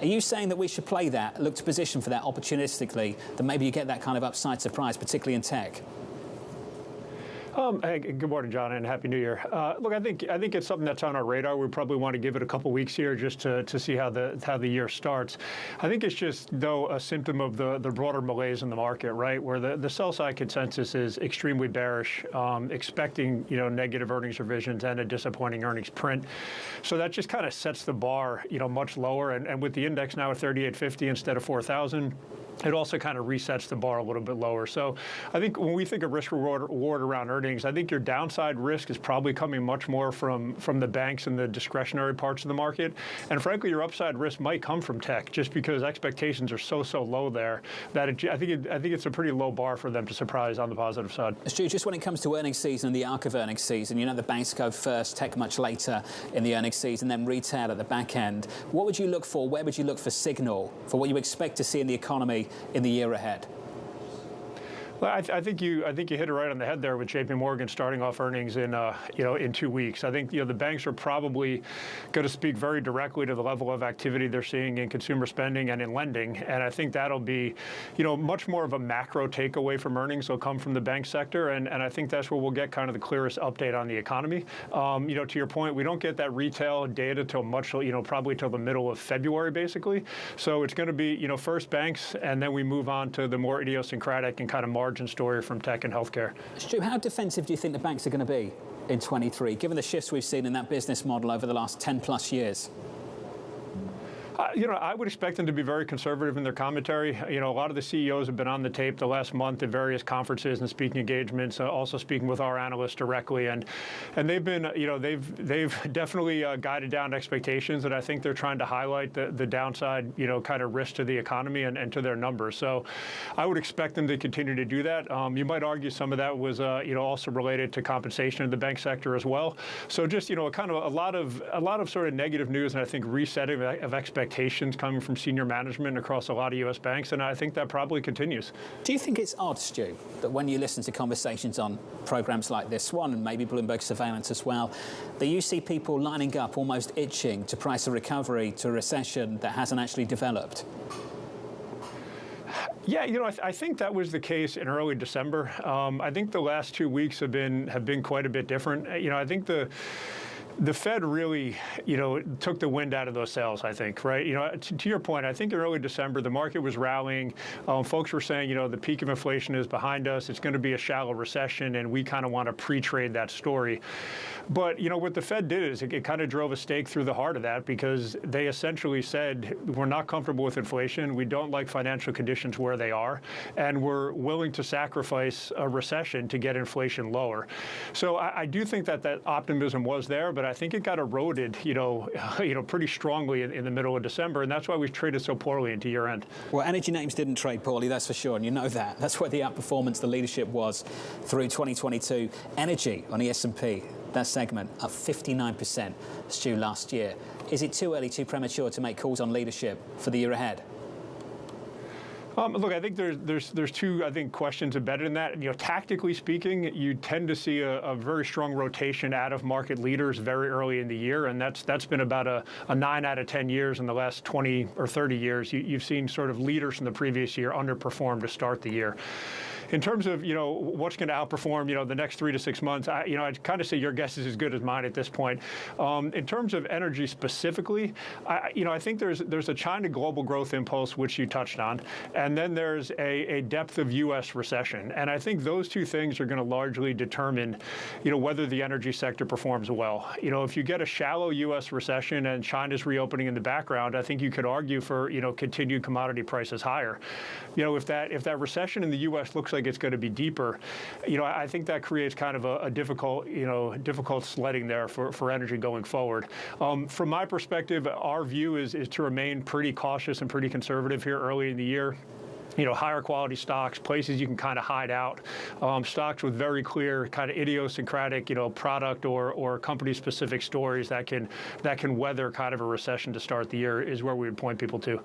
Are you saying that we should play that, look to position for that opportunistically, that maybe you get that kind of upside surprise, particularly in tech? Hey, good morning, John, and Happy New Year. Look, I think it's something that's on our radar. We probably want to give it a couple weeks here just to see how the year starts. I think it's just, though, a symptom of the broader malaise in the market, right, where the sell side consensus is extremely bearish, expecting negative earnings revisions and a disappointing earnings print. So that just kind of sets the bar much lower, and with the index now at 3850 instead of 4,000. It also kind of resets the bar a little bit lower. So I think when we think of risk reward around earnings, I think your downside risk is probably coming much more from the banks and the discretionary parts of the market. And frankly, your upside risk might come from tech, just because expectations are so low there that I think it's a pretty low bar for them to surprise on the positive side. Stu, just when it comes to earnings season and the arc of earnings season, the banks go first, tech much later in the earnings season, then retail at the back end. What would you look for? Where would you look for signal for what you expect to see in the economy in the year ahead? Well, I think you hit it right on the head there with J.P. Morgan starting off earnings in 2 weeks. I think the banks are probably going to speak very directly to the level of activity they're seeing in consumer spending and in lending, and I think that'll be much more of a macro takeaway from earnings will come from the bank sector, and I think that's where we'll get kind of the clearest update on the economy. To your point, we don't get that retail data till probably till the middle of February basically. So it's going to be first banks, and then we move on to the more idiosyncratic and kind of margin story from tech and healthcare. Stu, how defensive do you think the banks are going to be in 23, given the shifts we've seen in that business model over the last 10 plus years? I would expect them to be very conservative in their commentary. A lot of the CEOs have been on the tape the last month at various conferences and speaking engagements, also speaking with our analysts directly, and they've been, they've definitely guided down expectations, and I think they're trying to highlight the downside, kind of risk to the economy and to their numbers. So I would expect them to continue to do that. You might argue some of that was, also related to compensation in the bank sector as well. So just, kind of a lot of sort of negative news, and I think resetting of expectations coming from senior management across a lot of U.S. banks, and I think that probably continues. Do you think it's odd, Stu, that when you listen to conversations on programs like this one, and maybe Bloomberg Surveillance as well, that you see people lining up, almost itching to price a recovery to a recession that hasn't actually developed? Yeah, I think that was the case in early December. I think the last 2 weeks have been quite a bit different. I think the Fed really, took the wind out of those sails, I think, right? To your point, I think in early December, the market was rallying. Folks were saying, the peak of inflation is behind us. It's going to be a shallow recession, and we kind of want to pre-trade that story. But, what the Fed did is it kind of drove a stake through the heart of that, because they essentially said, we're not comfortable with inflation. We don't like financial conditions where they are, and we're willing to sacrifice a recession to get inflation lower. So I do think that optimism was there, but I think it got eroded, pretty strongly in the middle of December, and that's why we've traded so poorly into year end. Well, energy names didn't trade poorly, that's for sure, and you know that. That's where the outperformance, the leadership was through 2022. Energy on the S&P, that segment up 59%, Stu, last year. Is it too early, too premature to make calls on leadership for the year ahead? Look, I think there's two, questions embedded in that. Tactically speaking, you tend to see a very strong rotation out of market leaders very early in the year, and that's been about a 9 out of 10 years in the last 20 or 30 years. You've seen sort of leaders from the previous year underperform to start the year. In terms of, what's going to outperform, the next 3 to 6 months, I'd kind of say your guess is as good as mine at this point. In terms of energy specifically, I think there's a China global growth impulse, which you touched on, and then there's a depth of U.S. recession. And I think those two things are going to largely determine, whether the energy sector performs well. If you get a shallow U.S. recession and China's reopening in the background, I think you could argue for, continued commodity prices higher. If that recession in the U.S. looks like it's going to be deeper, I think that creates kind of a difficult sledding there for energy going forward. From my perspective, our view is to remain pretty cautious and pretty conservative here early in the year. Higher quality stocks, places you can kind of hide out, stocks with very clear kind of idiosyncratic, product or company-specific stories that can weather kind of a recession to start the year is where we would point people to.